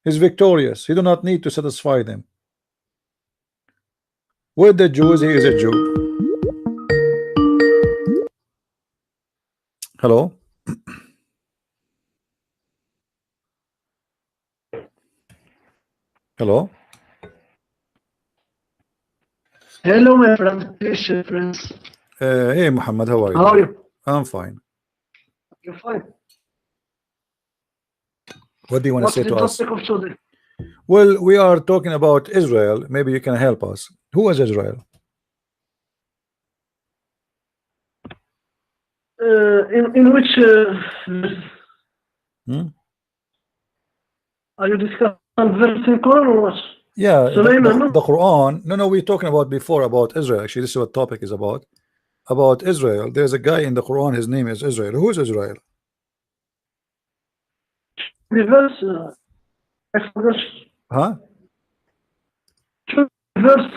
He's victorious. He do not need to satisfy them. With the Jews, he is a Jew. Hello? Hello? Hello, my friend. Friends. Hey, Muhammad, how are you? How are you? I'm fine. You're fine. What do you want to say to us? What's the topic of today? Well, we are talking about Israel. Maybe you can help us. Who is Israel? In which are you discussing verse in Quran or what? Yeah, Sulaiman, the Quran. No, we were talking about before about Israel. Actually, this is what topic is about. About Israel. There's a guy in the Quran. His name is Israel. Who is Israel? The verse, I forgot. Huh? Verse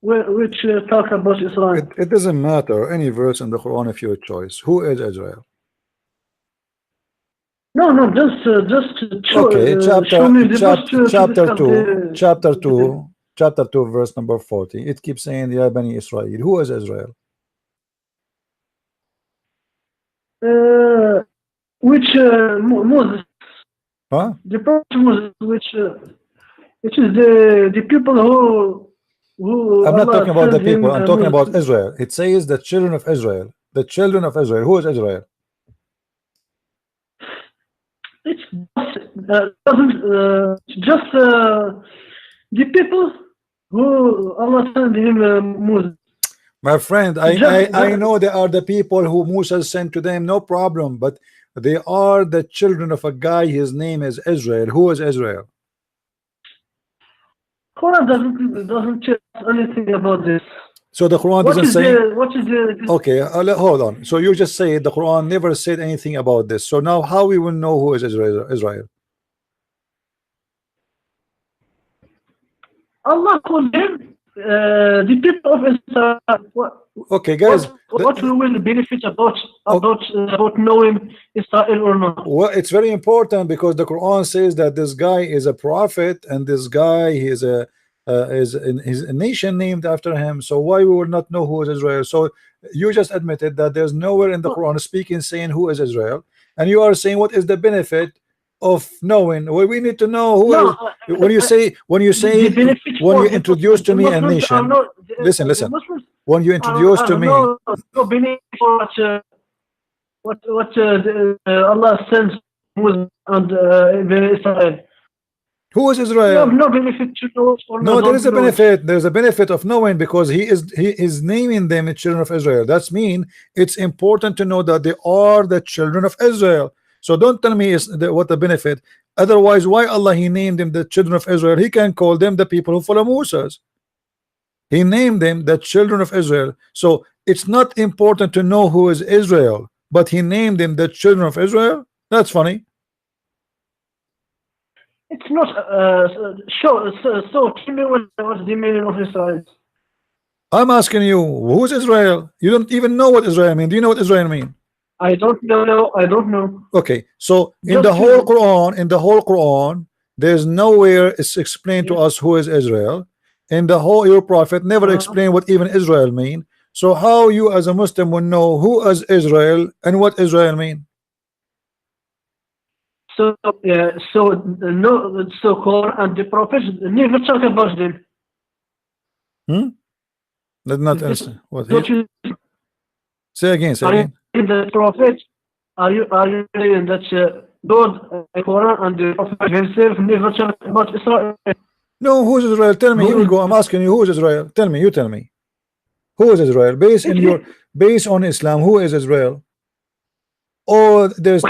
which talk about Israel. It doesn't matter. Any verse in the Quran of your choice. Who is Israel? No, just Okay, chapter 2, verse number 40. It keeps saying, Ya Bani Israel. Who is Israel? Which Moses? Huh? The prophet Moses, which is the people who I'm not Allah talking about the sent him, people. I'm talking Moses. about Israel. It says the children of Israel. The children of Israel. Who is Israel? It's just the people who Allah sent him, Moses. My friend, I know they are the people who Musa sent to them, no problem, but they are the children of a guy. His name is Israel. Who is Israel? Quran doesn't tell us anything about this. So the Quran doesn't say. What is the? Okay, hold on. So you just say the Quran never said anything about this. So now how we will know who is Israel? Allah called him the people of Israel. Okay, guys. What we will benefit about knowing Israel or not? Well, it's very important because the Quran says that this guy is a prophet and this guy is a nation named after him. So why we will not know who is Israel? So you just admitted that there's nowhere in the Quran speaking saying who is Israel, and you are saying what is the benefit of knowing? Well, we need to know who is. When you introduce to me a nation. Listen. When you introduce to me, what Allah sends Muslims and Israel. Who is Israel? You have no benefit to know or no, there is a benefit. There's a benefit of knowing because he is naming them the children of Israel. That's mean it's important to know that they are the children of Israel. So don't tell me what the benefit. Otherwise, why Allah he named them the children of Israel? He can call them the people who follow Moses. He named them the children of Israel. So it's not important to know who is Israel, but he named them the children of Israel. That's funny. It's not sure. So tell me what's the meaning of Israel. I'm asking you, who's Israel? You don't even know what Israel means. Do you know what Israel means? I don't know. I don't know. Okay, so in the whole Quran, there's nowhere it's explained to us who is Israel. In the whole, your prophet never explained what even Israel mean. So how you as a Muslim will know who is Israel and what Israel mean? So Quran and the prophets never talk about them. Did not understand. What? Say again. In the prophet, are you saying that God, Quran, and the prophet himself never talk about Israel? No, who is Israel? Tell me. Here we go. I'm asking you, who is Israel? Tell me. You tell me. Who is Israel? Based on Islam, who is Israel? Oh, there's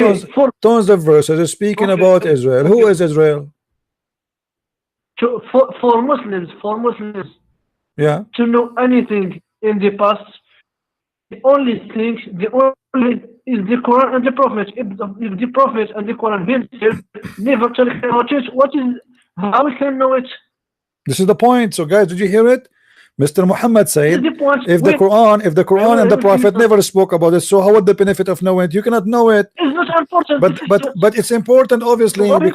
tons of verses speaking about Israel. Who is Israel? For Muslims, yeah, to know anything in the past, the only is the Quran and the Prophet. If the Prophet and the Quran himself never tell about it, how we can know it? This is the point. So guys, did you hear it? Mr. Muhammad This said is the point. if the Quran and the wait, Prophet wait. never spoke about it, so how would the benefit of knowing it? You cannot know it. It's not important. But it's important, obviously, Okay.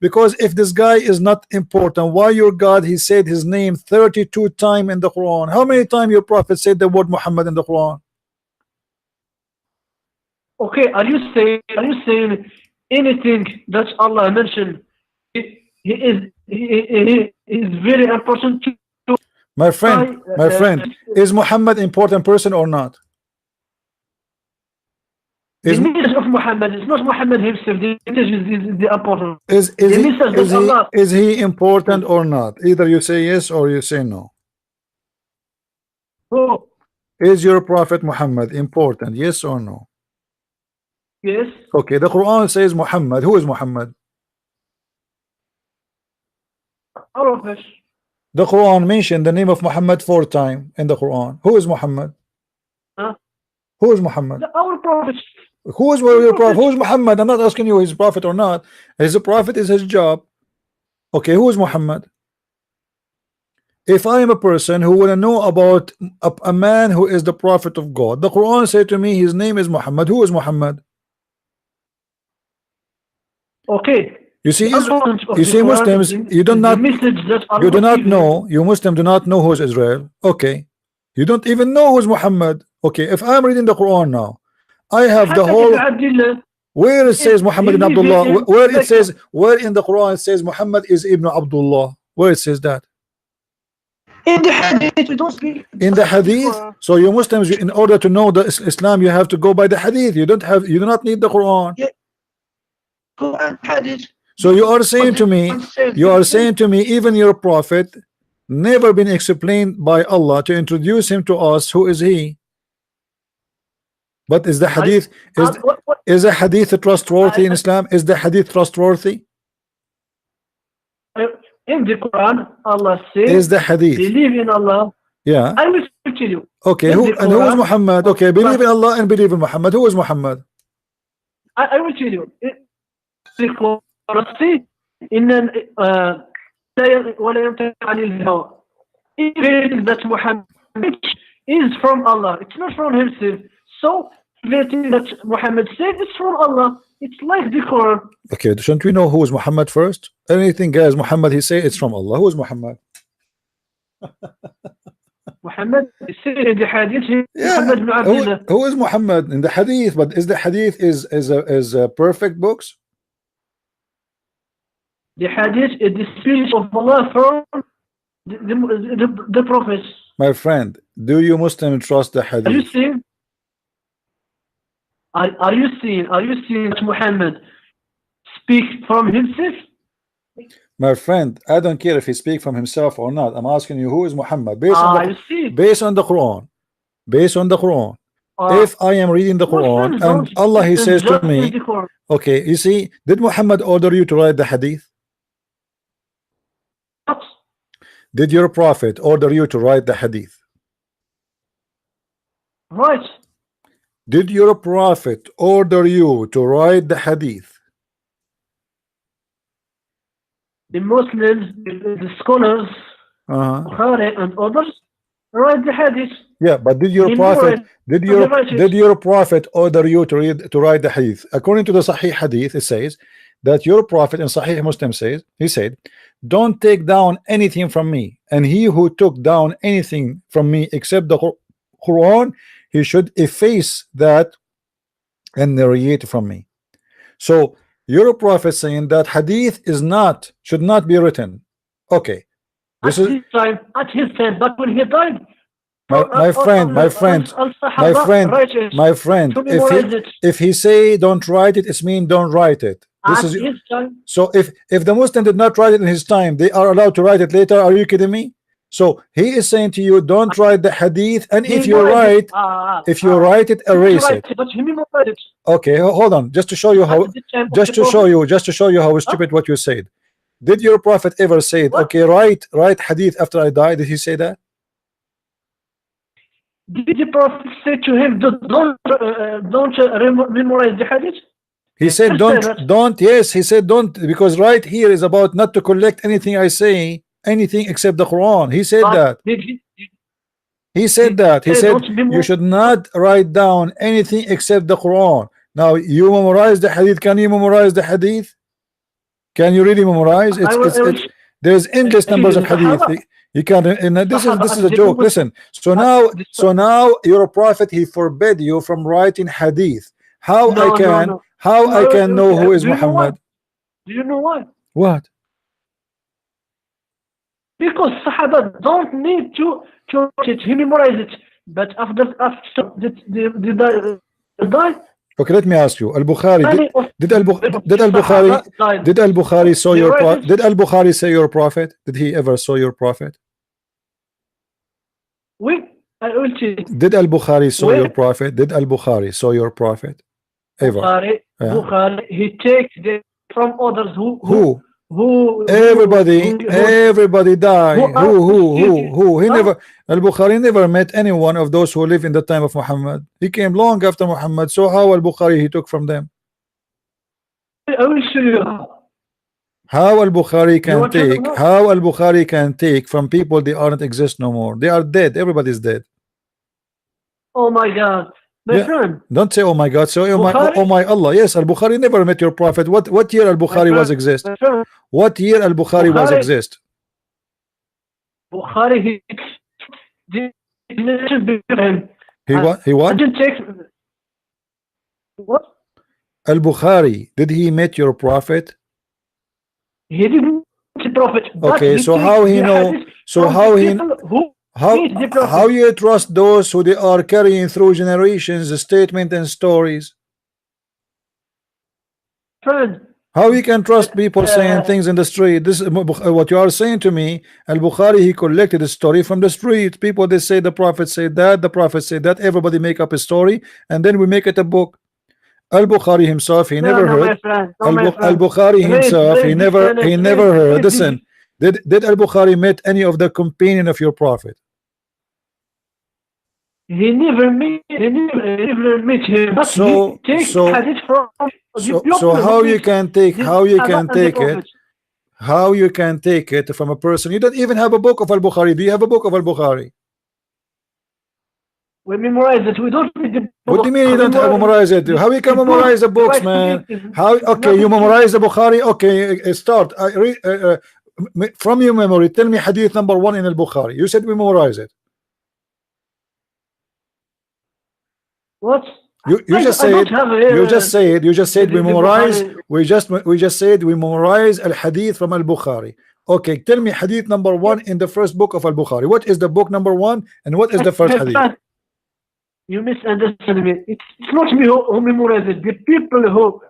because if this guy is not important, why your God, he said his name 32 times in the Quran? How many times your Prophet said the word Muhammad in the Quran? Okay, are you saying anything that Allah mentioned? He is very important to My friend, is Muhammad important person or not? the message of Muhammad. It's not Muhammad himself. The message is the important. Is he important or not? Either you say yes or you say no. Oh, Is your Prophet Muhammad important? Yes or no? yes. Okay, the Quran says Muhammad. Who is Muhammad? All of us. The Quran mentioned the name of Muhammad 4 times in the Quran. Who is Muhammad? Huh? Who is Muhammad? Our prophet. Who is your prophet? Who is Muhammad? I'm not asking you his prophet or not. His prophet is his job. Okay, who is Muhammad? If I am a person who want to know about a man who is the prophet of God, the Quran said to me his name is Muhammad. Who is Muhammad? Okay. You see, Quran, Muslims, you do not know. You Muslims do not know who is Israel. Okay, you don't even know who is Muhammad. Okay, if I'm reading the Quran now, I have the whole. Where it says Muhammad ibn Abdullah, where in the Quran it says Muhammad is Ibn Abdullah, where it says that? In the hadith, we don't speak. In the hadith. So you Muslims, in order to know the Islam, you have to go by the hadith. You do not need the Quran. Yeah. Quran, hadith. So you are saying to me, even your prophet never been explained by Allah to introduce him to us. Who is he? But is the hadith is the hadith trustworthy in Islam? Is the hadith trustworthy? In the Quran, Allah says, is the hadith believe in Allah. Yeah. I will tell you. Okay, who is Muhammad? Okay, believe in Allah and believe in Muhammad. Who is Muhammad? I will tell you. The Quran إن ولا ينطق عن الهوى. Even that Muhammad is from Allah. It's not from himself. So everything that Muhammad said is from Allah. It's like the Quran. Okay, shouldn't we know who is Muhammad first? Anything guys Muhammad he say it's from Allah. Who is Muhammad? Muhammad is said in the hadith. Yeah. Muhammad ibn Abdullah. Who is Muhammad in the hadith? But is the hadith is perfect books? The hadith is the speech of Allah from the prophets. My friend, do you Muslim trust the hadith? Are you seeing? Are you seeing that Muhammad speak from himself? My friend, I don't care if he speak from himself or not. I'm asking you who is Muhammad based on the Quran. Based on the Quran. If I am reading the Quran and Allah he says to me, okay, you see, did Muhammad order you to write the hadith? What? Did your prophet order you to write the hadith? Right. Did your prophet order you to write the hadith? The Muslims, the scholars, Bukhari and others write the hadith. Yeah, but did your prophet order you to write the hadith? According to the Sahih hadith, it says that your prophet in Sahih Muslim he said, don't take down anything from me, and he who took down anything from me except the Quran, he should efface that and narrate from me. So your prophet saying that hadith should not be written. Okay, this at his time, but when he died, my friend, if he say don't write it, it's mean don't write it. This is so if the Muslim did not write it in his time, they are allowed to write it later. Are you kidding me? So he is saying to you, don't write the hadith, and if you write it, erase it. Okay, hold on, just to show you how stupid what you said. Did your prophet ever say, okay, write hadith after I die? Did he say that? Did the prophet say to him, don't memorize the hadith? He said don't. Yes, he said don't, because right here is about not to collect anything I say, anything except the Quran. He said that. He said that. He said don't you memorize. should not write down anything except the Quran. Now you memorize the hadith. Can you memorize the hadith? Can you really memorize? There's endless numbers of hadith. You can. And this is a joke. Listen. So now your prophet, he forbid you from writing hadith. How I can know who is Muhammad? Do you know why? What? Because Sahaba don't need to write it. He memorized it. But after they die. Okay, let me ask you. Al-Bukhari did Al-Bukhari saw your prophet? Did Al-Bukhari say your prophet? Did he ever saw your prophet? Did Al-Bukhari saw your prophet? Did Al-Bukhari saw your prophet? Ever? Bukhari, he takes them from others who everybody died. Who? He never. Al-Bukhari never met any one of those who lived in the time of Muhammad. He came long after Muhammad. So how Al-Bukhari he took from them? I will show you how Al-Bukhari can take. How Al-Bukhari can take from people they aren't exist no more. They are dead. Everybody's dead. Oh my God. My friend. Don't say oh my God. So oh my Allah. Yes, Al-Bukhari never met your prophet. What year Al-Bukhari was exist? What year Al-Bukhari was exist? Bukhari he what? What? Al-Bukhari, did he meet your prophet? He didn't meet the prophet. Okay, so how he know? So how you trust those who they are carrying through generations the statement and stories? Friend, how you can trust people saying things in the street? This is what you are saying to me. Al-Bukhari, he collected a story from the street. People, they say the prophet said that, the prophet said that. Everybody make up a story and then we make it a book. Al-Bukhari himself, he never heard. Al-Bukhari himself, he never heard. Listen, did Al-Bukhari met any of the companion of your prophet? He never met him. But so how you can take it from a person? You don't even have a book of Al-Bukhari. Do you have a book of Al-Bukhari? We memorize it. We don't read the book. What do you mean you don't memorize it? How you can memorize the books, man? How? Okay, you memorize the Bukhari. Okay, start. From your memory, tell me hadith number 1 in Al-Bukhari. You said we memorize it. What? You just said we memorize. We just said we memorize al-hadith from Al-Bukhari. Okay, tell me hadith number 1 in the first book of Al-Bukhari. What is the book number 1 and what is the first hadith? You misunderstand me. It's not me who memorize it. The people who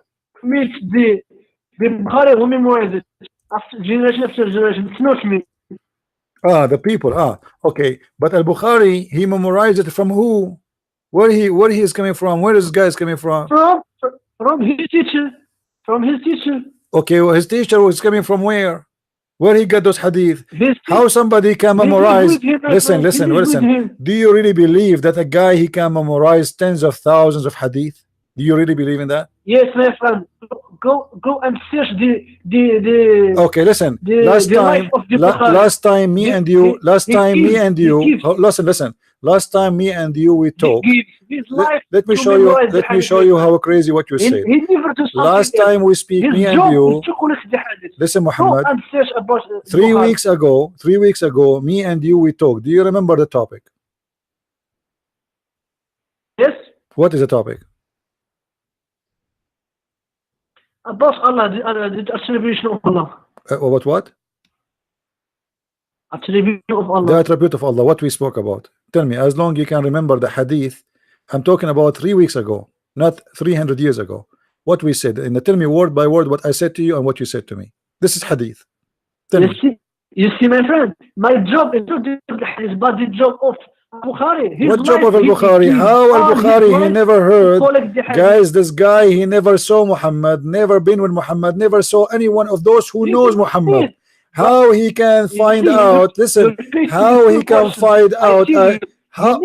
meet the Bukhari who memorize it after generation. It's not me. The people. Okay, but Al-Bukhari, he memorized it from who? Where he is coming from? Where is this guy coming from? From his teacher. From his teacher. Okay, well, his teacher was coming from where? Where he got those hadith? How somebody can memorize? Listen. Do you really believe that a guy he can memorize tens of thousands of hadith? Do you really believe in that? Yes, my friend. Go and search the okay, listen. Last time me and you listen. Last time me and you we talked. Let me show you how crazy what you said. Last time we speak, me and you. Listen, Muhammad. 3 weeks ago, me and you we talked. Do you remember the topic? Yes. What is the topic? About Allah, the attribution of Allah. What? Attribute of Allah. The attribute of Allah. What we spoke about. Tell me, as long you can remember the hadith. I'm talking about 3 weeks ago, not 300 years ago. What we said. And tell me word by word what I said to you and what you said to me. This is hadith. You see, my friend, my job is not the hadith, but the job of Bukhari. What job of Al-Bukhari? How Al-Bukhari he never heard? Guys, this guy he never saw Muhammad, never been with Muhammad, never saw any one of those who knows Muhammad. How he can find out? Listen, how he can find out? How,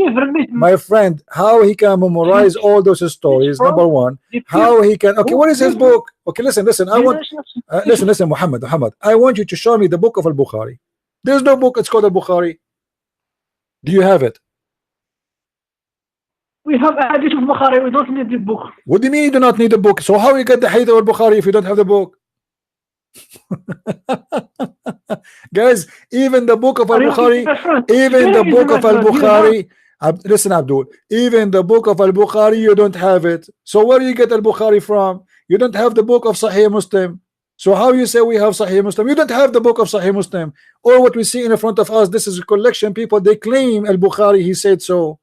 my friend, how he can memorize all those stories? Number one, how he can? Okay, what is his book? Okay, listen. I want listen, Muhammad. I want you to show me the book of Al-Bukhari. There's no book. It's called Al-Bukhari. Do you have it? We have a hadith of Bukhari. We don't need the book. What do you mean you do not need the book? So how you get the hadith of Bukhari if you don't have the book? Guys, even the book of Al-Bukhari, even the book of Al-Bukhari, listen Abdul, even the book of Al-Bukhari you don't have it. So where do you get Al-Bukhari from? You don't have the book of Sahih Muslim. So how you say we have Sahih Muslim? You don't have the book of Sahih Muslim. Or what we see in front of us, this is a collection. People, they claim Al-Bukhari, he said so.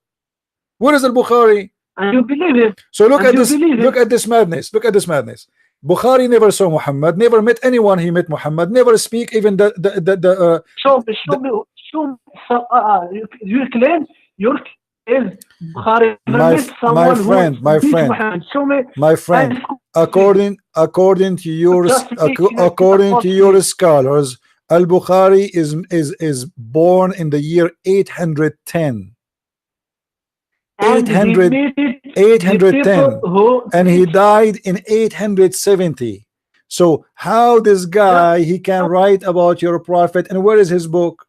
Where is Al-Bukhari? And you believe it. So look at this, look at this madness. Look at this madness. Bukhari never saw Muhammad, never met anyone he met Muhammad, never speak even show me, you claim your is Bukhari my friend, according to your scholars, Al-Bukhari is born in the year 810. 810 and he died in 870. So how this guy he can write about your prophet, and where is his book?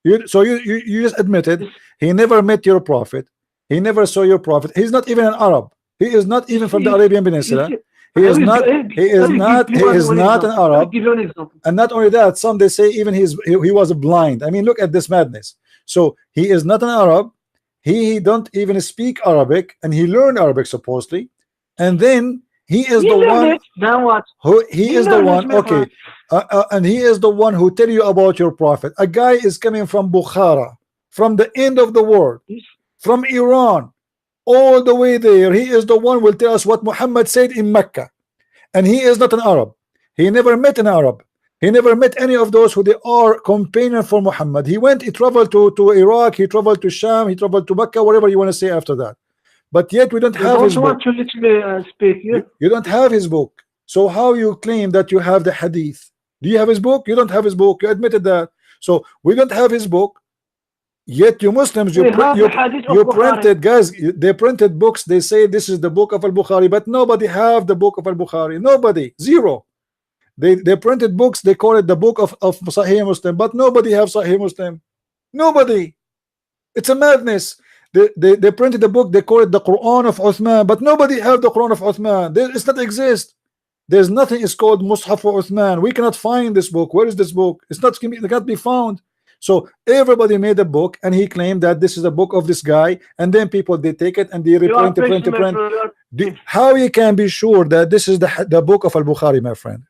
You just admitted he never met your prophet, he never saw your prophet, he's not even an Arab, he is not even from the Arabian Peninsula, he is not an Arab. And not only that, some they say even he was blind. I mean, look at this madness. So he is not an Arab, he don't even speak Arabic, and he learned Arabic supposedly, and then he is the one who he is the one, okay, and he is the one who tell you about your prophet. A guy is coming from Bukhara, from the end of the world, from Iran, all the way there. He is the one who will tell us what Muhammad said in Mecca, and he is not an Arab. He never met an Arab. He never met any of those who they are companion for Muhammad. He traveled to Iraq, he traveled to Sham, he traveled to Mecca, whatever you want to say after that. But yet we don't have his book. You don't have his book. So how you claim that you have the hadith? Do you have his book? You don't have his book. You admitted that. So we don't have his book. Yet you Muslims, you printed, guys, they printed books. They say this is the book of Al-Bukhari, but nobody have the book of Al-Bukhari. Nobody, zero. They printed books, they call it the book of Sahih Muslim, but nobody have Sahih Muslim. Nobody. It's a madness. They printed the book, they call it the Quran of Uthman, but nobody have the Quran of Uthman. It's not exist. There's nothing is called Mus'haf for Uthman. We cannot find this book. Where is this book? It cannot be found. So everybody made a book, and he claimed that this is a book of this guy, and then people they take it and they reprint. How you can be sure that this is the book of Al-Bukhari, my friend?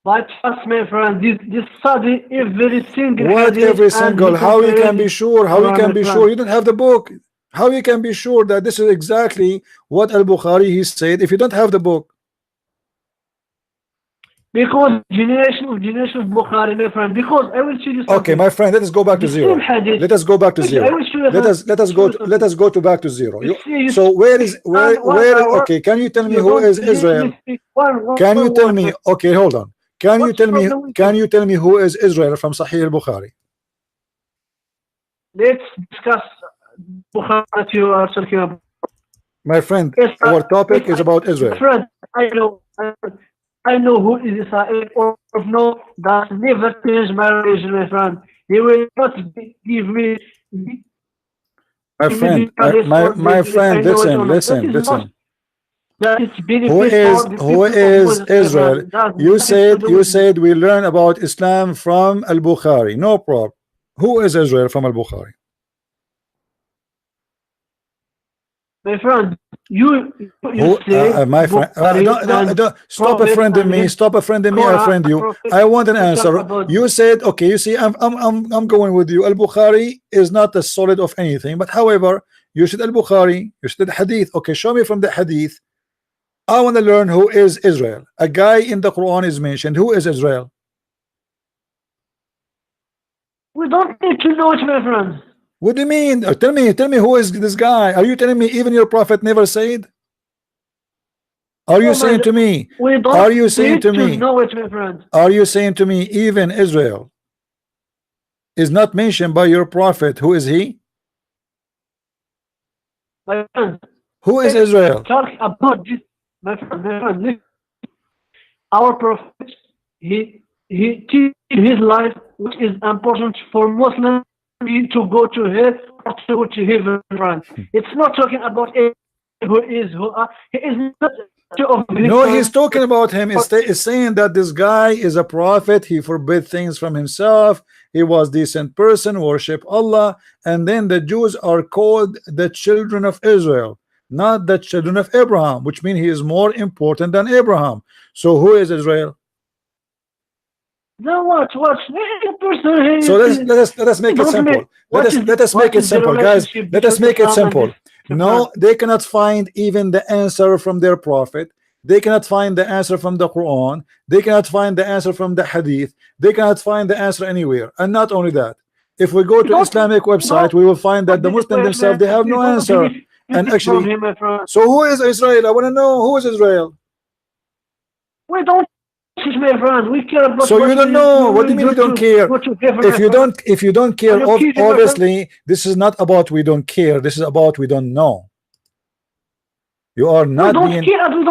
But trust me, friend, this study every single. What every single? How you can be sure? How you can be sure? You don't have the book. How you can be sure that this is exactly what Al-Bukhari he said if you don't have the book? Because generation of Bukhari, my friend. Because I will show you something. Okay, my friend, let us go back to zero. Let us go back to zero. Let us go to back to zero. So where? Okay, can you tell me who is Israel? Can you tell me? Okay, hold on. Can you tell me who is Israel from Sahih al-Bukhari? Let's discuss Bukhari that you are talking about. My friend, our topic is about Israel. Friend, I know who is Israel or no, that never change my religion, my friend. He will not give me. My friend, listen. Who is Israel? You said we learn about Islam from Al-Bukhari. No problem. Who is Israel from Al-Bukhari? My friend, you my friend, don't stop offending me. Stop offending me. I offend you. I want an answer. You said, okay. You see, I'm going with you. Al-Bukhari is not a solid of anything, but however, you should Al-Bukhari. You should Hadith. Okay, show me from the Hadith. I want to learn who is Israel. A guy in the Quran is mentioned. Who is Israel? We don't need to know it, my friend. What do you mean? Tell me who is this guy? Are you telling me even your prophet never said? Are you saying to me? Are you saying to me? Know it, my friend. Are you saying to me even Israel is not mentioned by your prophet? Who is he? My friend. Who is Israel? Talk about this, my friend. Our prophet, he teach his life, which is important for Muslims to go to hell what you hear, friend. It's not talking about who is who are. He is not of No, he's talking about him. Is saying that this guy is a prophet. He forbid things from himself. He was decent person, worship Allah, and then the Jews are called the children of Israel, not the children of Abraham, which means he is more important than Abraham. So who is Israel? Now what? Person, So let us make it simple. Let us make it simple, guys. Let us make it simple. No, they cannot find even the answer from their prophet. They cannot find the answer from the Quran. They cannot find the answer from the Hadith. They cannot find the answer anywhere. And not only that, if we go to Islamic website, we will find that the Muslims themselves, they have no answer. And actually, so who is Israel? I want to know who is Israel. We don't, my friend. We care about. So you don't know. What do you mean you don't care? If you don't care, obviously this is not about we don't care. This is about we don't know. You are not being.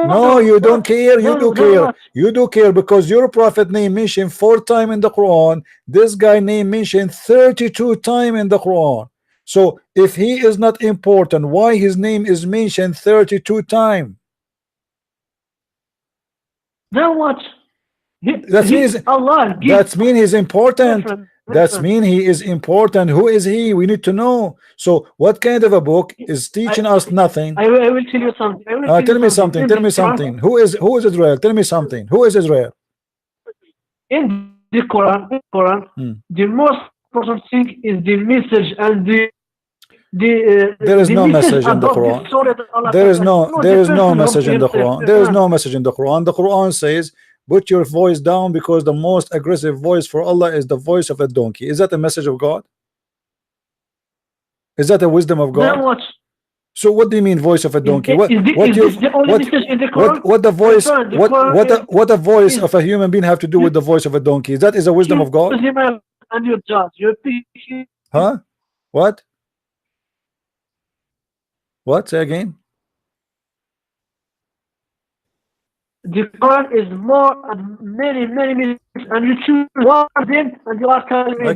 No, you don't care. You do care. You do care because your prophet name mentioned 4 times in the Quran. This guy name mentioned 32 times in the Quran. So if he is not important, why his name is mentioned 32 times? Then what? That means he's important. That means he is important. Who is he? We need to know. So what kind of a book is teaching us nothing? I will tell you something. Tell me something. Tell me something. Who is Israel? Tell me something. Who is Israel? In the Quran, the most important thing is the message and there is no message in the Quran. There is no message in the Quran. There is no message in the Quran. The Quran says, put your voice down because the most aggressive voice for Allah is the voice of a donkey. Is that a message of God? Is that a wisdom of God? What? So what do you mean voice of a donkey? What the voice of a human being have to do with the voice of a donkey? That is a wisdom of God? And your judge. Huh? What? What? Say again. The Quran is more many and you choose one of them and you are telling me I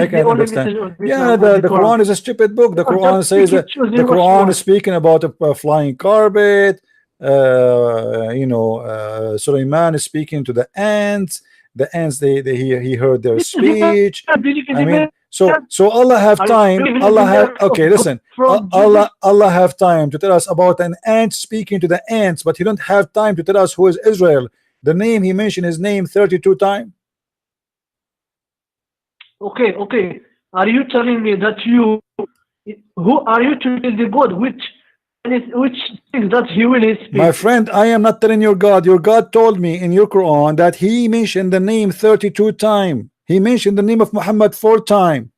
can understand. Yeah, the Quran is a stupid book. The Quran says that the Quran is speaking about a flying carpet. You know, Sulaiman is speaking to the ants. The ants, he heard their speech. I mean, so Allah have time. Listen. Allah have time to tell us about an ant speaking to the ants, but he don't have time to tell us who is Israel. The name he mentioned his name 32 times. Okay. Are you telling me that who are you to tell the God which things that he will speak? My friend, I am not telling your God. Your God told me in your Quran that he mentioned the name 32 times. He mentioned the name of Muhammad 4 times.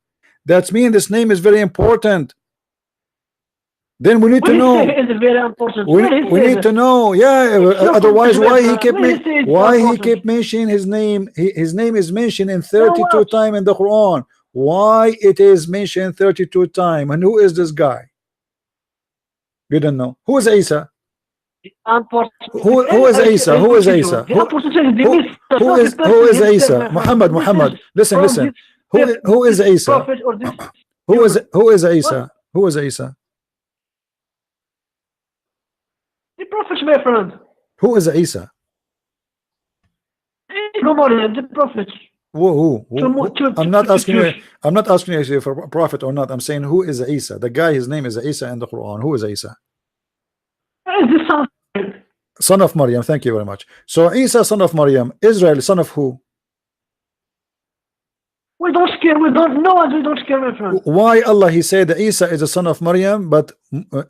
That means this name is very important. Then we need to know. Very important. We need to know. Yeah. Otherwise, why he kept mentioning his name? His name is mentioned in 32 times in the Quran. Why it is mentioned 32 times? And who is this guy? You don't know. Who is Isa? Who is Isa? Who is Isa? Who is Isa? Muhammad. Listen. Who is Isa? Who is Isa? Who is Isa? The prophet, my friend. Who is Isa? The prophet. Who? I'm not asking you if you're a prophet or not. I'm saying who is Isa? The guy, his name is Isa in the Quran. Who is Isa? Son of Maryam. Thank you very much. So Isa, son of Maryam. Israel, son of who? We don't care. We don't know, and we don't care, my friend. Why Allah he said that Isa is the son of Maryam, but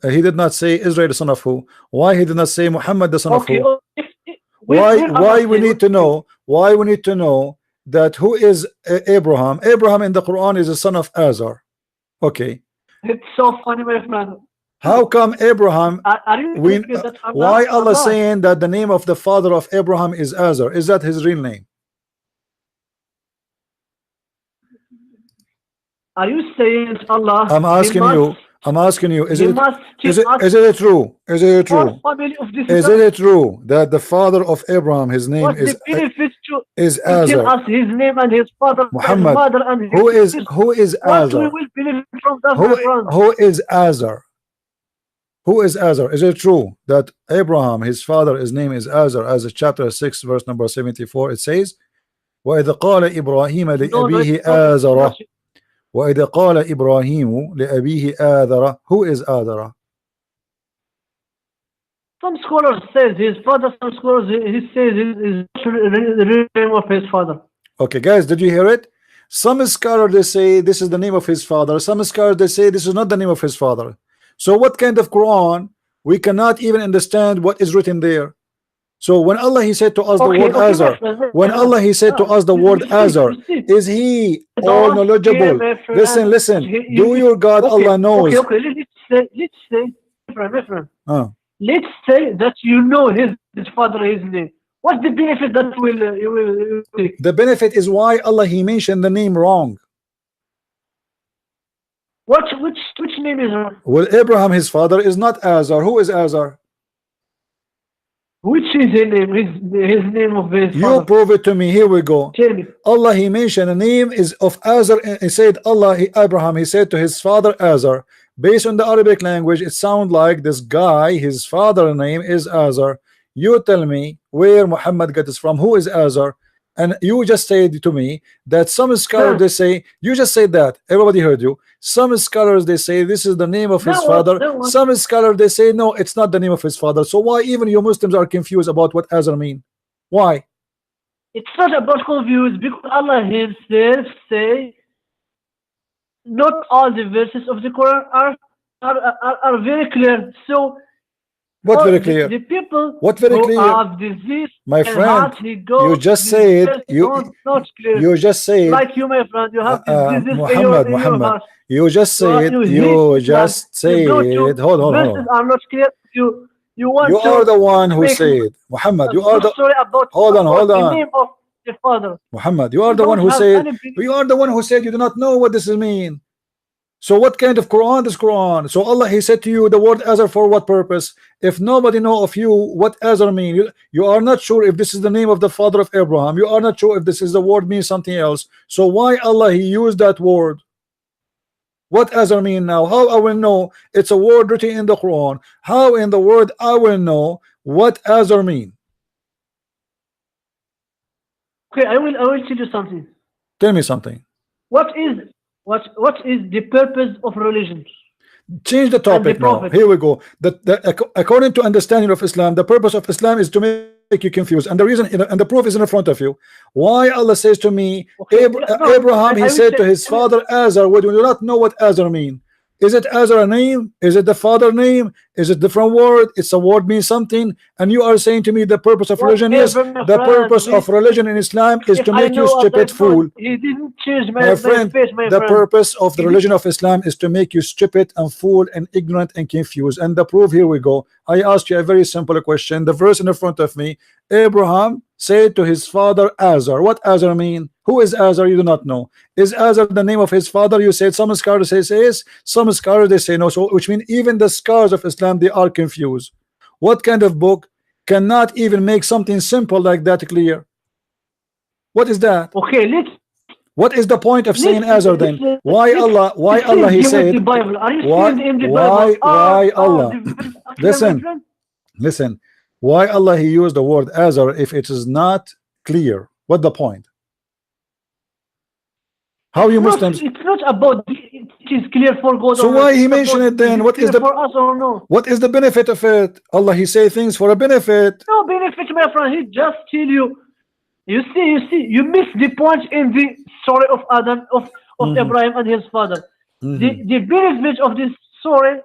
he did not say Israel the son of who? Why he did not say Muhammad the son of who? Why we need to know? Why we need to know that who is Abraham? Abraham in the Quran is the son of Azar. Okay. It's so funny, my friend. How come Abraham? Why Allah saying that the name of the father of Abraham is Azar? Is that his real name? Are you saying Allah? I'm asking you. I'm asking you, is You it must is tell it us is it true? Is it what true? family of this Is guy. it true that the father of Abraham, his name What's the benefit is to tell Azar? us his name and his father, his Muhammad, mother, and his who is what we Azar? will benefit from that, my friend? Who is Azar? Who is Azar? Is it true that Abraham, his father, his name is Azar, as chapter 6, verse number 74, it says, وَإِذْ قَالَ إِبْرَاهِيمَ No, no, لِأَبِيهِ it's آزَرَ not. وَإِذْ قَالَ إِبْرَاهِيمُ لِأَبِيهِ آذَرَ. Who is Azara? Some scholars says his father. Some scholars he says is the real name of his father. Okay, guys, did you hear it? Some scholars they say this is the name of his father. Some scholars they say this is not the name of his father. So what kind of Quran? We cannot even understand what is written there. So when Allah he said to us the word Azar, when Allah he said to us the word Azar, is he all knowledgeable? Listen, listen. Do your God Allah knows? Okay, let's say, my friend. Uh, Let's say that you know his father, his name. What's the benefit that you will take? the benefit is why Allah he mentioned the name wrong. Which name is wrong? Well, Abraham his father is not Azar. Who is Azar? Which is his name? His name of his father. You prove it to me. Here we go. Tell me. Allah he mentioned the name is of Azar. He said Abraham he said to his father Azar. Based on the Arabic language, it sounds like this guy, his father name is Azar. You tell me where Muhammad got this from. Who is Azar? And you just said to me that some scholars they say, you just said that everybody heard you. Some scholars they say this is the name of his father. Some scholars they say no, it's not the name of his father. So why even you Muslims are confused about what Azar mean? Why? It's not about confused, because Allah himself say not all the verses of the Quran are very clear. So what very clear? The people what very who clear? have disease, my friend, you just said not clear. You just said like you, my friend, you have diseases Muhammad, in your heart. You just said hold on. Verses are not clear. You want you to are the one who said Muhammad. You are the story about hold on. the name of the father. Muhammad, you are the one who said you do not know what this mean. So what kind of Quran is Quran? So Allah he said to you the word Azar for what purpose? If nobody know of you what Azar mean, you are not sure if this is the name of the father of Abraham. You are not sure if this is the word means something else. So why Allah he used that word? What Azar mean now? How I will know it's a word written in the Quran? How in the word I will know what Azar mean? Okay, I will tell you something. Tell me something. What is the purpose of religion? Change the topic now. Here we go. According to understanding of Islam, the purpose of Islam is to make you confused, and the reason and the proof is in front of you. Why Allah says to me, Abraham he said to his father Azar, we do not know what Azar mean. Is it Azar a name? Is it the father name? Is it different word? It's a word means something, and you are saying to me the purpose of religion is the purpose of religion in Islam is to make you stupid fool. He didn't change my friend. The purpose of the religion of Islam is to make you stupid and fool and ignorant and confused. And the proof, here we go. I asked you a very simple question. The verse in front of me, Abraham said to his father Azar. What Azar mean? Who is Azar? You do not know. Is Azar the name of his father? You said some scholars say yes, some scholars they say no. So which means even the scholars of Islam they are confused. What kind of book cannot even make something simple like that clear? What is that? Okay, what is the point of saying Azar then? Why Allah he said why Allah listen why Allah he used the word Azar if it is not clear? What the point? How you Muslims? It's not about it is clear for God. So why he mentioned it then? What is the for us or no? What is the benefit of it? Allah he say things for a benefit. No benefit, my friend. He just tell you. You see, you miss the point in the story of Adam of Abraham and his father. The benefit of this story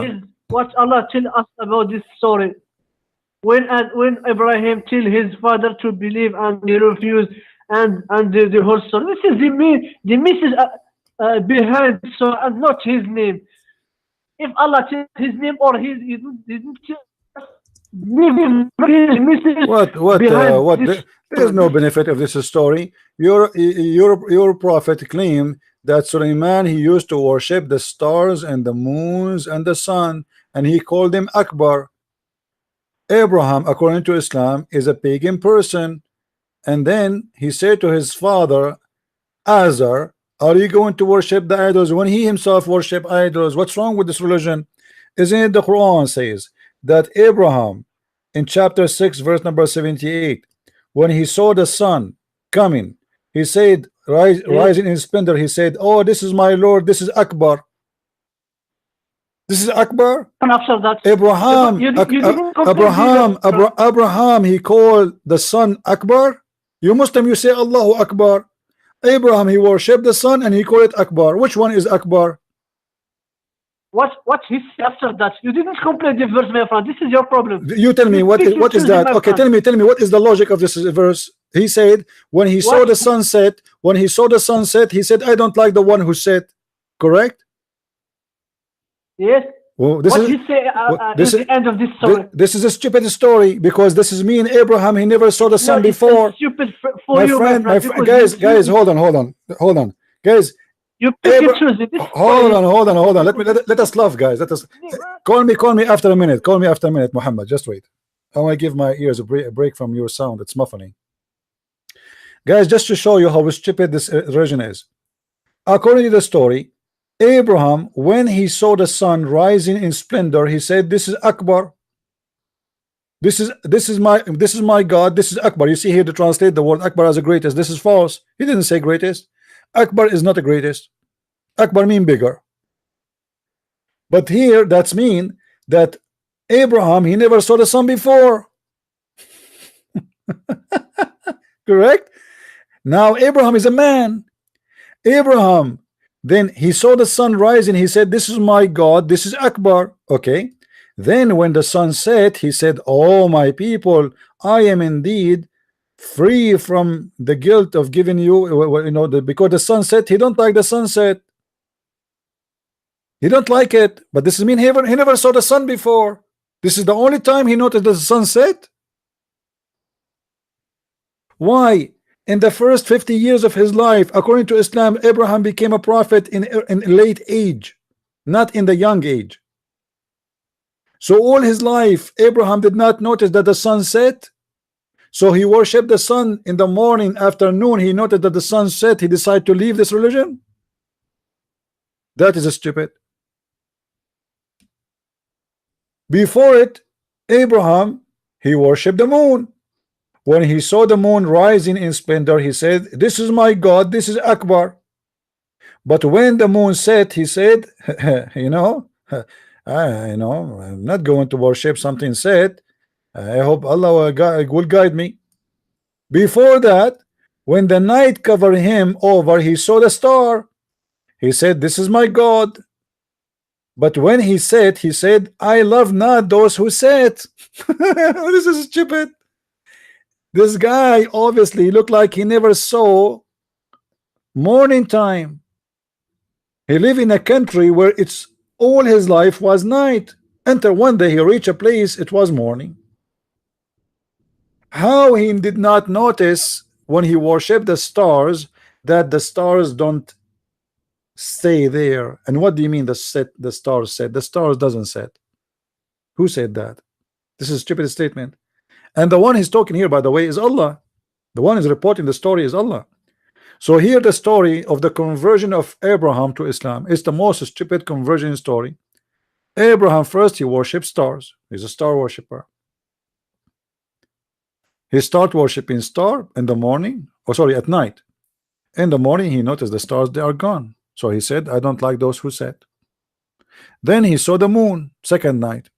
is what Allah tell us about this story. When Abraham tell his father to believe and he refused, and the whole story. This is the message behind the story, and not his name. If Allah tells his name or he didn't tell what There's no benefit of this story. Your prophet claimed that Suleiman, he used to worship the stars and the moons and the sun, and he called him Akbar. Abraham, according to Islam, is a pagan person, and then he said to his father Azar, are you going to worship the idols when he himself worship idols? What's wrong with this religion? Isn't it the Quran says that Abraham in chapter 6 verse number 78, when he saw the sun coming, he said, rising in splendor, he said, oh, this is my Lord, this is Akbar. This is Akbar. And after that, Abraham, Abraham, he called the sun Akbar. You Muslim, you say Allahu Akbar. Abraham, he worshipped the sun and he called it Akbar. Which one is Akbar? What he said after that? You didn't complete the verse, my friend. This is your problem. You tell me what is that? Okay, tell me what is the logic of this verse? He said when he saw the sunset, he said, I don't like the one who set. Correct? Yes. Well, this what is, he say this at is the end of this story? This is a stupid story because this is me and Abraham. He never saw the sun before. Stupid for you, my friend. Guys, hold on, guys. You pick and choose it. Hold on. Let us love, guys. Let us call me after a minute. Call me after a minute, Muhammad. Just wait. I want to give my ears a break from your sound. It's muffling. Guys, just to show you how stupid this religion is. According to the story, Abraham, when he saw the sun rising in splendor, he said, this is Akbar. This is my God. This is Akbar. You see here to translate the word Akbar as the greatest. This is false. He didn't say greatest. Akbar is not the greatest. Akbar mean bigger. But here that's mean that Abraham, he never saw the sun before. Correct? Now Abraham is a man. Abraham, then he saw the sun rising. He said, this is my God. This is Akbar. Okay. Then when the sun set, he said, oh my people, I am indeed free from the guilt of giving you, because the sunset, he don't like the sunset. He don't like it. But this is mean he never saw the sun before. This is the only time he noticed the sunset. Why? In the first 50 years of his life, according to Islam, Abraham became a prophet in late age, not in the young age. So all his life, Abraham did not notice that the sun set. So he worshipped the sun in the morning, afternoon. He noted that the sun set. He decided to leave this religion. That is stupid. Before it, Abraham, he worshipped the moon. When he saw the moon rising in splendor, he said, this is my God, this is Akbar. But when the moon set, he said, I'm not going to worship something set. I hope Allah will guide me. Before that, when the night covered him over, he saw the star. He said, this is my God. But when he said, he said, I love not those who set. This is stupid. This guy obviously looked like he never saw morning time. He lived in a country where it's all his life was night. Until one day he reached a place, it was morning. How he did not notice when he worshipped the stars that the stars don't stay there? And what do you mean the stars set? The stars doesn't set. Who said that? This is a stupid statement. And the one he's talking here, by the way, is Allah. The one is reporting the story is Allah. So here the story of the conversion of Abraham to Islam is the most stupid conversion story. Abraham first, he worshipped stars. He's a star worshipper. He started worshiping star in the morning, at night. In the morning, he noticed the stars, they are gone. So he said, I don't like those who set. Then he saw the moon, second night.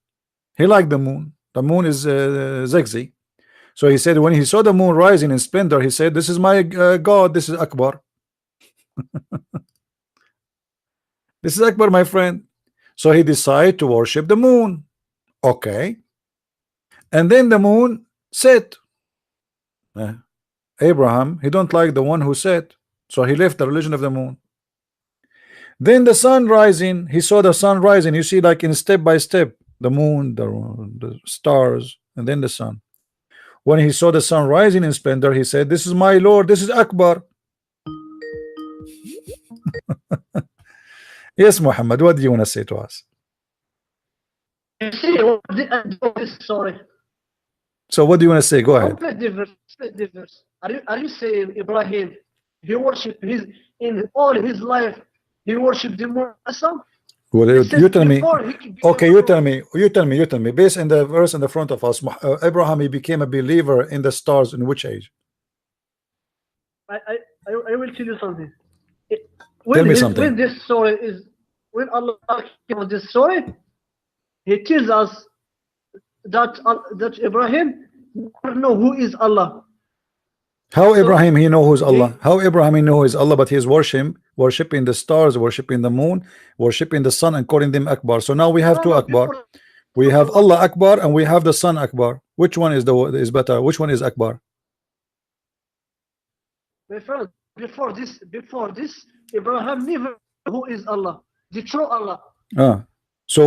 He liked the moon. The moon is Zegzi. So he said, when he saw the moon rising in splendor, he said, this is my God, this is Akbar. This is Akbar, my friend. So he decided to worship the moon. Okay. And then the moon set. Abraham, he don't like the one who set. So he left the religion of the moon. Then the sun rising, he saw the sun rising. You see, like in step by step, the moon, the stars, and then the sun. when he saw the sun rising in splendor, he said, "This is my Lord, this is Akbar." Yes, Muhammad, what do you want to say to us? You see, what the end of this story? So what do you want to say? Go ahead. Split the verse. Are you saying Ibrahim, he worshipped in all his life, he worshipped the Musa? Well, you tell me. Okay, you tell me. Based on the verse in the front of us, Abraham, he became a believer in the stars in which age? I will tell you something. Tell me something. When this story is, when Allah came with this story, He tells us that Ibrahim doesn't know who is Allah. How Abraham he know who's Allah? How Abraham he know who is Allah, but he is worshiping the stars, worshiping the moon, worshiping the sun, and calling them Akbar. So now we have two Akbar. We have Allah Akbar and we have the Sun Akbar. Which one is better? Which one is Akbar? My friend, before this, Abraham never knew who is Allah, the true Allah. So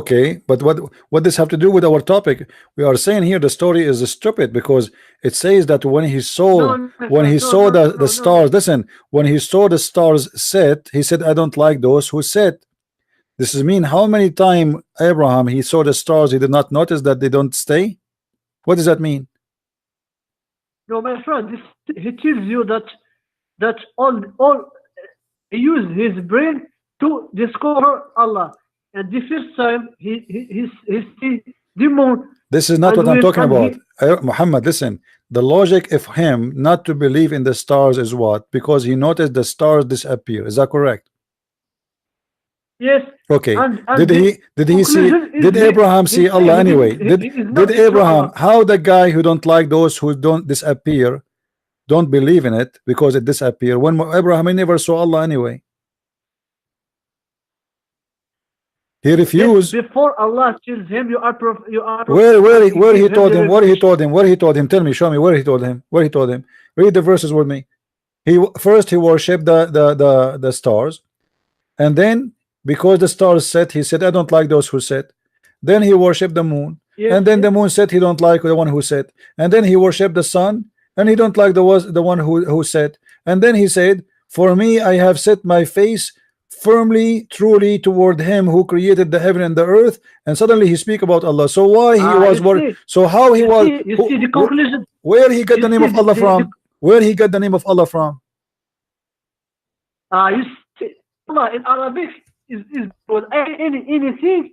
okay, but what does have to do with our topic? We are saying here the story is stupid because it says that when he saw the stars, listen, when he saw the stars set, he said, "I don't like those who set." This is mean how many times Abraham he saw the stars, he did not notice that they don't stay? What does that mean? No, my friend, he tells you that all he used his brain to discover Allah. And the first time he see the moon. This is not what I'm talking about. Muhammad, listen. The logic of him not to believe in the stars is what? Because he noticed the stars disappear. Is that correct? Yes. Okay. Did Abraham see Allah anyway? Did Abraham, how the guy who don't like those who don't disappear, don't believe in it because it disappear, when Abraham he never saw Allah anyway? He refused. Before Allah tells him, you are. Where he told him. Tell me, show me where he told him. Read the verses with me. First he worshipped the stars, and then because the stars set, he said, "I don't like those who set." Then he worshipped the moon, and then the moon said, he don't like the one who set. And then he worshipped the sun, and he don't like the one who set. And then he said, "For me, I have set my face firmly, truly toward him who created the heaven and the earth." And suddenly he speak about Allah. So why he was worried? So how he was? You see the conclusion. Where he got the name of Allah from? Where he got the name of Allah from? You see, Allah in Arabic is good. Anything,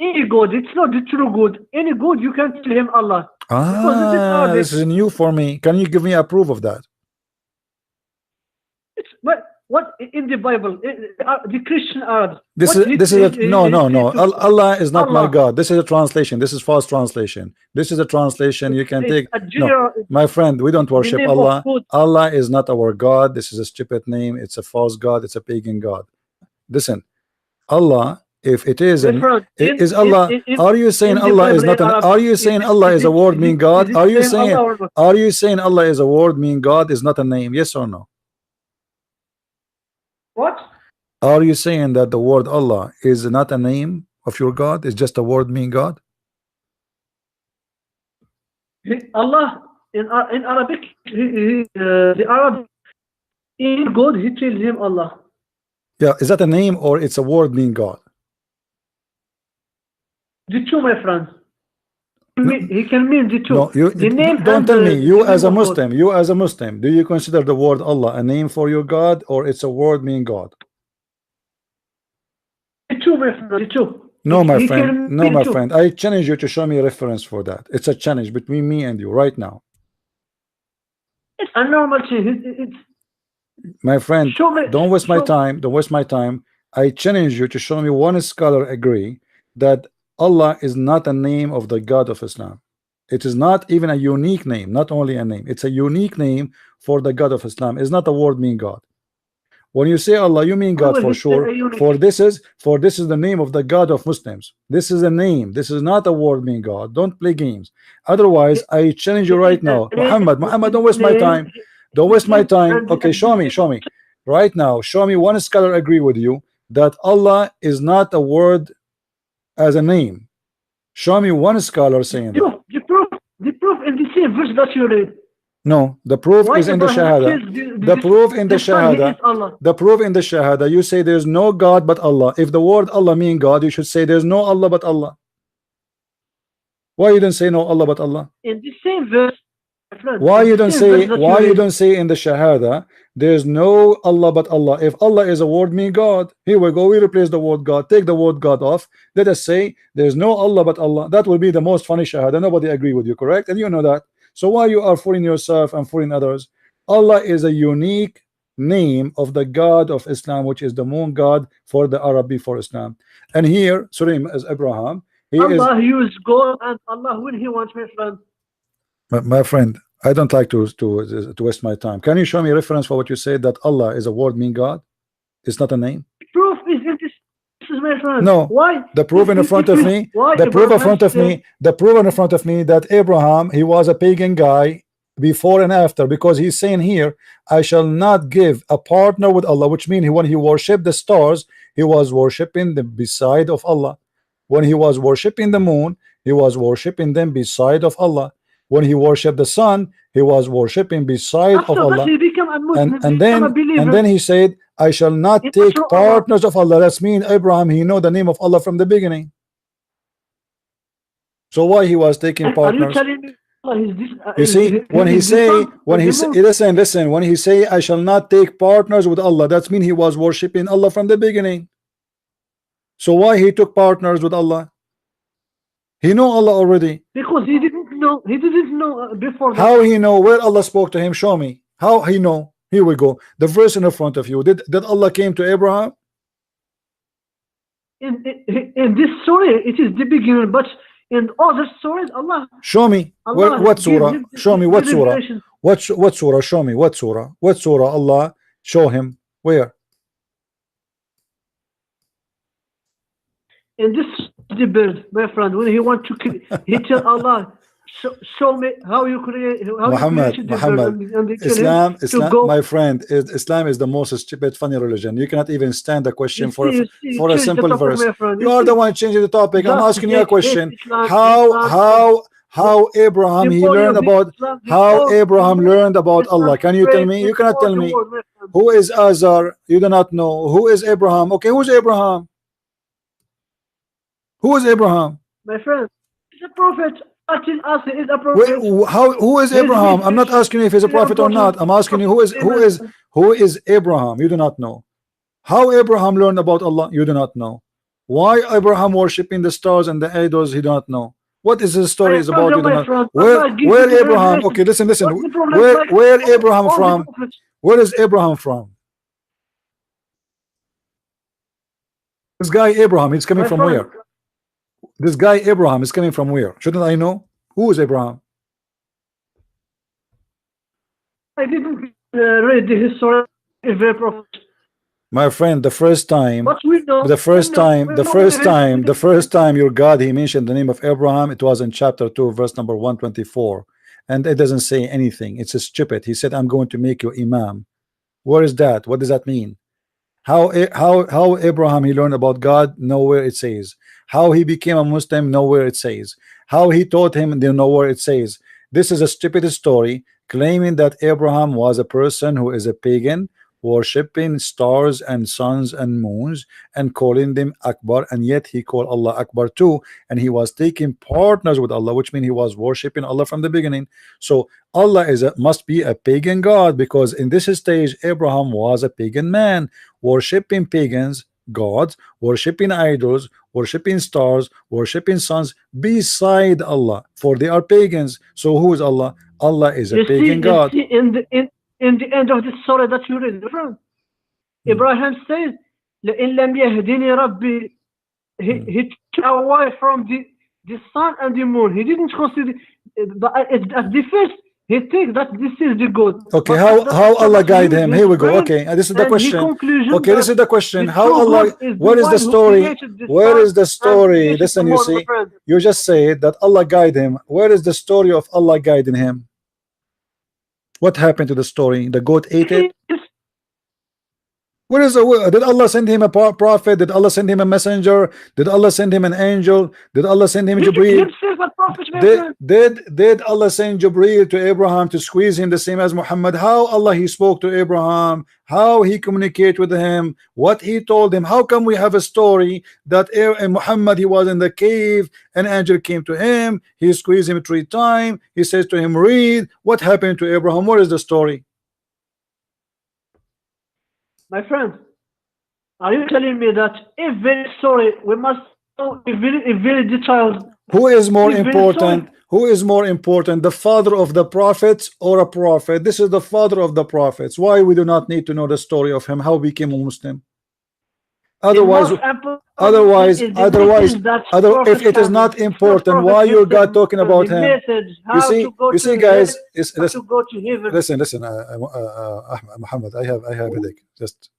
any good. It's not the true good. Any good you can tell him Allah. This is new for me. Can you give me a proof of that? What in the Bible, the Christian Arabs? No. Allah is not my God. This is a translation. This is false translation. This is a translation you can take. No, my friend, we don't worship Allah. Allah is not our God. This is a stupid name. It's a false God. It's a pagan God. Listen, Allah, if it is is Allah, are you saying Allah is not are you saying Allah is a word mean God? Are you saying Allah is a word mean God is not a name? Yes or no? What? Are you saying that the word Allah is not a name of your God? It's just a word mean God? Allah in Arabic, the Arab in God, he tells him Allah. Yeah, is that a name or it's a word mean God? The two, my friend. He can mean the two. No, don't tell me. You as a Muslim, do you consider the word Allah a name for your God or it's a word mean God? The two, my friend. The two. No, my friend. No, my friend. I challenge you to show me a reference for that. It's a challenge between me and you right now. It's a normal thing. My friend, don't waste my time. Don't waste my time. I challenge you to show me one scholar agree that Allah is not a name of the God of Islam. It is not even a unique name, not only a name. It's a unique name for the God of Islam. It's not a word mean God. When you say Allah, you mean God for sure. For this is the name of the God of Muslims. This is a name. This is not a word mean God. Don't play games. Otherwise, I challenge you right now. Muhammad, don't waste my time. Don't waste my time. Okay, show me. Right now, show me one scholar agree with you that Allah is not a word as a name. Show me one scholar saying that. The proof in the same verse that you read. No, the proof Why is in the Abraham Shahada. kills The proof in the this son, he Shahada. is Allah. The proof in the Shahada. You say there's no God but Allah. If the word Allah mean God, you should say there's no Allah but Allah. Why you don't say no Allah but Allah? In the same verse, my friend, Why in you the don't same say verse that why you read, don't say in the Shahada there's no Allah but Allah? If Allah is a word mean God, here we go, we replace the word God, take the word God off, let us say there's no Allah but Allah. That will be the most funny Shahada. Nobody agree with you, correct? And you know that. So why you are fooling yourself and fooling others? Allah is a unique name of the God of Islam, which is the moon God for the Arabic for Islam. And here Surim as Abraham, he is Allah used God and Allah when he wants, my friend. my friend, I don't like to waste my time. Can you show me a reference for what you said that Allah is a word mean God? It's not a name. Proof is in this, my friend. No. Why? The proof in front of me. Why The proof in Abraham front of said- me. The proof in front of me that Abraham, he was a pagan guy before and after, because he's saying here, I shall not give a partner with Allah, which means when he worshipped the stars, he was worshipping them beside of Allah. When he was worshipping the moon, he was worshipping them beside of Allah. When he worshipped the sun, he was worshipping beside of After that, Allah. he became a Muslim, And became a believer. then he said, I shall not It take was from Allah. partners of Allah. That's mean Abraham, he know the name of Allah from the beginning. So why he was taking Are you partners? telling me Allah is this? You see, when he say, listen, when he say, I shall not take partners with Allah, that's mean he was worshipping Allah from the beginning. So why he took partners with Allah? He know Allah already. Because he didn't know. He didn't know before that. How he know? Where Allah spoke to him? Show me. How he know? Here we go. The verse in the front of you. Did Allah came to Abraham? In this story, it is the beginning, but in other stories, Allah. Show me. Allah What gives surah? him Show me what the surah. revelation. What surah? Show me what surah. What surah Allah show him? Where? In this the bird, my friend, when he want to kill, he tell Allah, show me how you create, how Muhammad, you created the Muhammad, bird, and they tell Islam, him to Islam, go. my friend, Islam is the most stupid, funny religion. You cannot even stand a question for a change simple the topic, verse. my friend. You are the one changing the topic. I'm Just asking you a hate question. Islam, How Abraham he Before learned you hate about Islam, how before Abraham you learned about Islam Allah? Can you tell spread me? in You cannot all tell the me. world, my friend. Who is Azar? You do not know. Who is Abraham? Okay, who's Abraham? Who is Abraham? My friend, he's a prophet. Until us, he is a prophet. Who is Abraham? I'm not asking you if he's a prophet or not. I'm asking you who is Abraham? You do not know. How Abraham learned about Allah? You do not know. Why Abraham worshiping the stars and the idols? You do not know. What is the story is about? You do not. Where Abraham? Okay, listen. Where Abraham from? Where is Abraham from? This guy Abraham, he's coming from where? This guy Abraham is coming from where? Shouldn't I know? Who is Abraham? I didn't read the history of the prophet. My friend, the first time your God he mentioned the name of Abraham, it was in chapter 2 verse number 124, and it doesn't say anything. It's a stupid. He said, I'm going to make you imam. Where is that? What does that mean? How Abraham he learned about God? Nowhere it says. How he became a Muslim? Nowhere it says. How he taught him? Nowhere it says. This is a stupid story claiming that Abraham was a person who is a pagan, worshipping stars and suns and moons and calling them Akbar, and yet he called Allah Akbar too, and he was taking partners with Allah, which means he was worshipping Allah from the beginning. So Allah must be a pagan God, because in this stage Abraham was a pagan man, worshipping pagans gods, worshipping idols, worshipping stars, worshipping suns beside Allah, for they are pagans. So who is Allah? Allah is a pagan God. In the end of the story that you read, Abraham says, لَإِن لَمْ يَهْدِنِي رَبِّي. He took away from the sun and the moon. He didn't consider, but at the first, he thinks that this is the God. Okay, how Allah guide him? Here we go. Okay, this is the question. Okay, this is the question. How Allah? Where is the story? Where is the story? Listen, you see, you just say that Allah guide him. Where is the story of Allah guiding him? What happened to the story? The goat ate it. Where is the, did Allah send him a prophet? Did Allah send him a messenger? Did Allah send him an angel? Did Allah send him Jibreel? Himself a prophet, my friend. Did Allah send Jibreel to Abraham to squeeze him the same as Muhammad? How Allah he spoke to Abraham, how he communicated with him, what he told him? How come we have a story that Muhammad, he was in the cave, an angel came to him, he squeezed him 3 times, he says to him, read. What happened to Abraham? What is the story? My friend, are you telling me that if very sorry, we must know if very detailed? Who is more important? Who is more important, the father of the prophets or a prophet? This is the father of the prophets. Why we do not need to know the story of him, how he became a Muslim? Otherwise, if it is not important, why your God talking about him? You see, guys, listen, Muhammad, I have a headache. Just